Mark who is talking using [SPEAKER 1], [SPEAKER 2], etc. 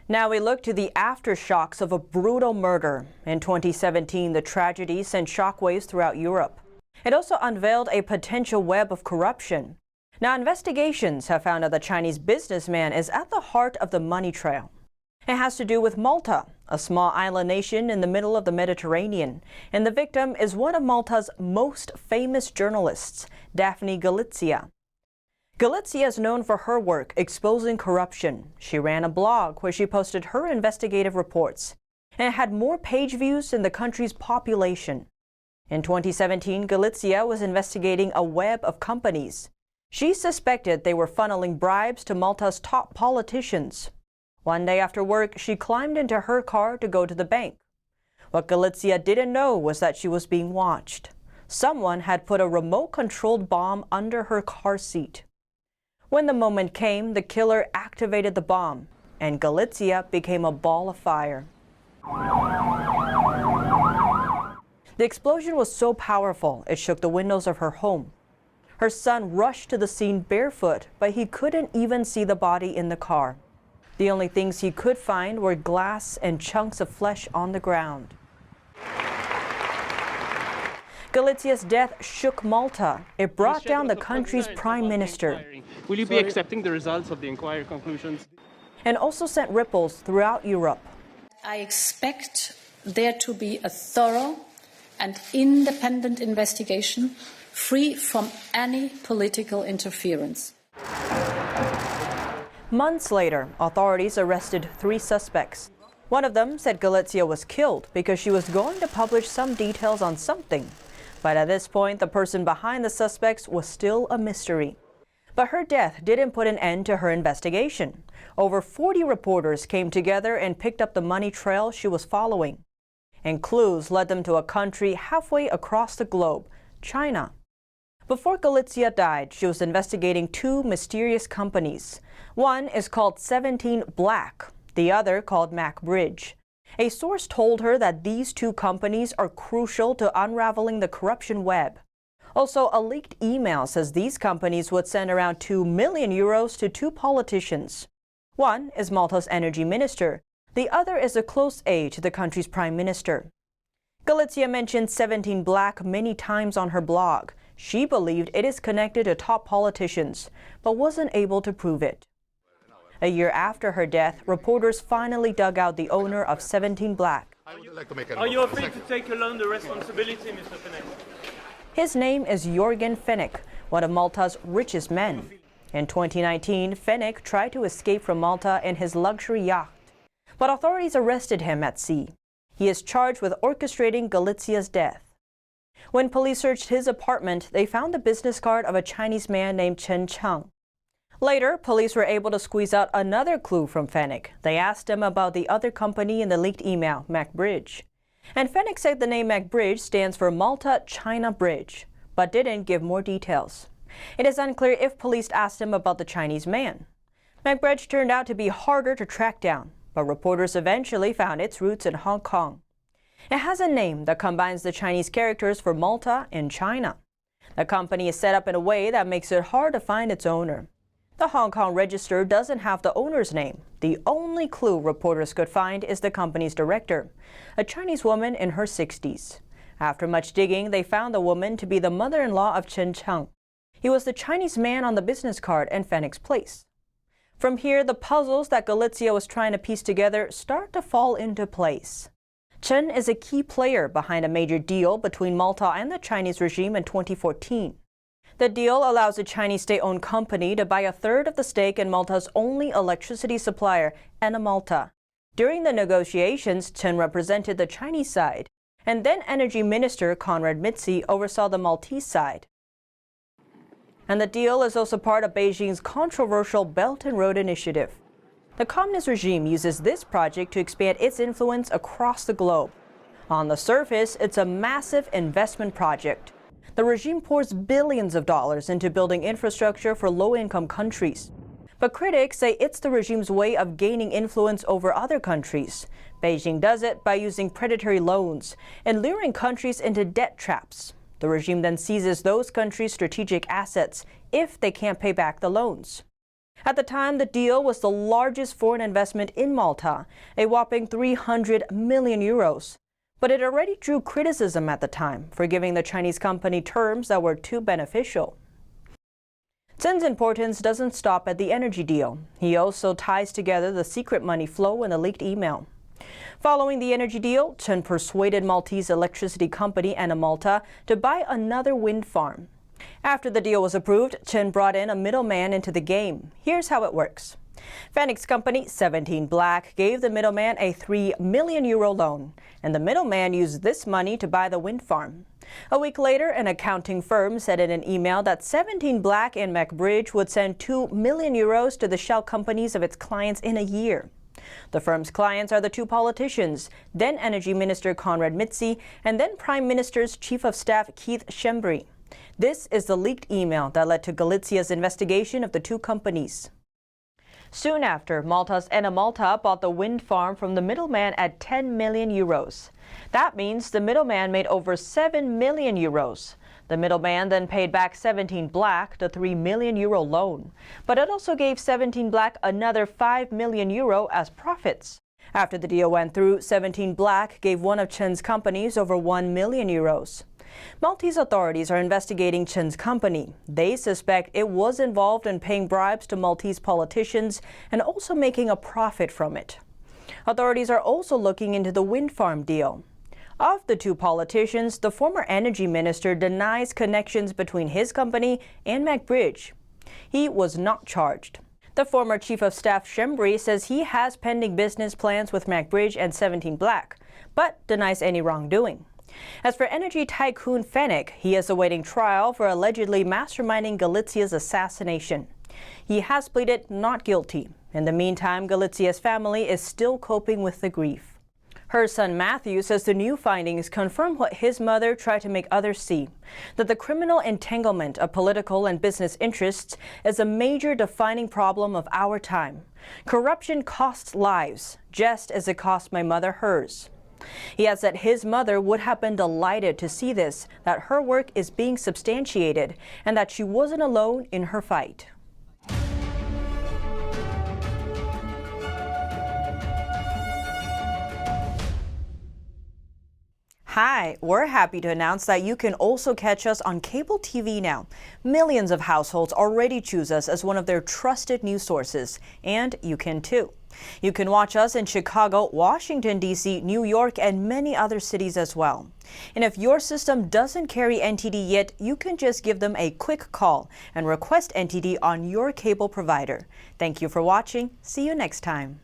[SPEAKER 1] Now we look to the aftershocks of a brutal murder. In 2017, the tragedy sent shockwaves throughout Europe. It also unveiled a potential web of corruption. Now investigations have found that the Chinese businessman is at the heart of the money trail. It has to do with Malta, a small island nation in the middle of the Mediterranean. And the victim is one of Malta's most famous journalists, Daphne Galizia. Galizia is known for her work exposing corruption. She ran a blog where she posted her investigative reports, and it had more page views than the country's population. In 2017, Galizia was investigating a web of companies. She suspected they were funneling bribes to Malta's top politicians. One day after work, she climbed into her car to go to the bank. What Galizia didn't know was that she was being watched. Someone had put a remote-controlled bomb under her car seat. When the moment came, the killer activated the bomb, and Galizia became a ball of fire. The explosion was so powerful, it shook the windows of her home. Her son rushed to the scene barefoot, but he couldn't even see the body in the car. The only things he could find were glass and chunks of flesh on the ground. Galizia's death shook Malta. It brought down the country's prime minister.
[SPEAKER 2] Will you be accepting the results of the inquiry conclusions?
[SPEAKER 1] And also sent ripples throughout Europe.
[SPEAKER 3] I expect there to be a thorough and independent investigation, free from any political interference.
[SPEAKER 1] Months later, authorities arrested 3 suspects. One of them said Galizia was killed because she was going to publish some details on something. But at this point, the person behind the suspects was still a mystery. But her death didn't put an end to her investigation. Over 40 reporters came together and picked up the money trail she was following. And clues led them to a country halfway across the globe, China. Before Galizia died, she was investigating 2 mysterious companies. One is called 17 Black, the other called Mac Bridge. A source told her that these 2 companies are crucial to unraveling the corruption web. Also, a leaked email says these companies would send around €2 million to 2 politicians. One is Malta's energy minister. The other is a close aide to the country's prime minister. Galizia mentioned 17 Black many times on her blog. She believed it is connected to top politicians, but wasn't able to prove it. A year after her death, reporters finally dug out the owner of 17 Black.
[SPEAKER 2] Are you afraid to take alone the responsibility, Mr. Fenech?
[SPEAKER 1] His name is Jorgen Fenech, one of Malta's richest men. In 2019, Fenech tried to escape from Malta in his luxury yacht, but authorities arrested him at sea. He is charged with orchestrating Galizia's death. When police searched his apartment, they found the business card of a Chinese man named Chen Cheng. Later, police were able to squeeze out another clue from Fenech. They asked him about the other company in the leaked email, Mac Bridge. And Fenech said the name Mac Bridge stands for Malta-China Bridge, but didn't give more details. It is unclear if police asked him about the Chinese man. Mac Bridge turned out to be harder to track down, but reporters eventually found its roots in Hong Kong. It has a name that combines the Chinese characters for Malta and China. The company is set up in a way that makes it hard to find its owner. The Hong Kong register doesn't have the owner's name. The only clue reporters could find is the company's director, a Chinese woman in her 60s. After much digging, they found the woman to be the mother-in-law of Chen Cheng. He was the Chinese man on the business card in Fenech's place. From here, the puzzles that Galizia was trying to piece together start to fall into place. Chen is a key player behind a major deal between Malta and the Chinese regime in 2014. The deal allows a Chinese state-owned company to buy a third of the stake in Malta's only electricity supplier, Malta. During the negotiations, Chen represented the Chinese side, and then Energy Minister Konrad Mitzi oversaw the Maltese side. And the deal is also part of Beijing's controversial Belt and Road Initiative. The communist regime uses this project to expand its influence across the globe. On the surface, it's a massive investment project. The regime pours billions of dollars into building infrastructure for low-income countries. But critics say it's the regime's way of gaining influence over other countries. Beijing does it by using predatory loans and luring countries into debt traps. The regime then seizes those countries' strategic assets if they can't pay back the loans. At the time, the deal was the largest foreign investment in Malta, a whopping 300 million euros. But it already drew criticism at the time for giving the Chinese company terms that were too beneficial. Chen's importance doesn't stop at the energy deal. He also ties together the secret money flow in a leaked email. Following the energy deal, Chen persuaded Maltese electricity company Malta to buy another wind farm. After the deal was approved, Chen brought in a middleman into the game. Here's how it works. Phoenix's company, 17 Black, gave the middleman a €3 million loan, and the middleman used this money to buy the wind farm. A week later, an accounting firm said in an email that 17 Black and MacBridge would send €2 million to the shell companies of its clients in a year. The firm's clients are the two politicians, then Energy Minister Conrad Mizzi and then Prime Minister's Chief of Staff Keith Schembri. This is the leaked email that led to Galizia's investigation of the two companies. Soon after, Malta's Malta bought the wind farm from the middleman at €10 million. That means the middleman made over €7 million. The middleman then paid back 17 Black the €3 million loan, but it also gave 17 Black another €5 million as profits. After the deal went through, 17 Black gave one of Chen's companies over €1 million. Maltese authorities are investigating Chen's company. They suspect it was involved in paying bribes to Maltese politicians and also making a profit from it. Authorities are also looking into the wind farm deal. Of the two politicians, the former energy minister denies connections between his company and MacBridge. He was not charged. The former chief of staff Schembri says he has pending business plans with MacBridge and 17 Black, but denies any wrongdoing. As for energy tycoon Fenech, he is awaiting trial for allegedly masterminding Galizia's assassination. He has pleaded not guilty. In the meantime, Galizia's family is still coping with the grief. Her son Matthew says the new findings confirm what his mother tried to make others see, that the criminal entanglement of political and business interests is a major defining problem of our time. Corruption costs lives, just as it cost my mother hers. He adds that his mother would have been delighted to see this, that her work is being substantiated, and that she wasn't alone in her fight. Hi, we're happy to announce that you can also catch us on cable TV now. Millions of households already choose us as one of their trusted news sources, and you can too. You can watch us in Chicago, Washington, D.C., New York, and many other cities as well. And if your system doesn't carry NTD yet, you can just give them a quick call and request NTD on your cable provider. Thank you for watching. See you next time.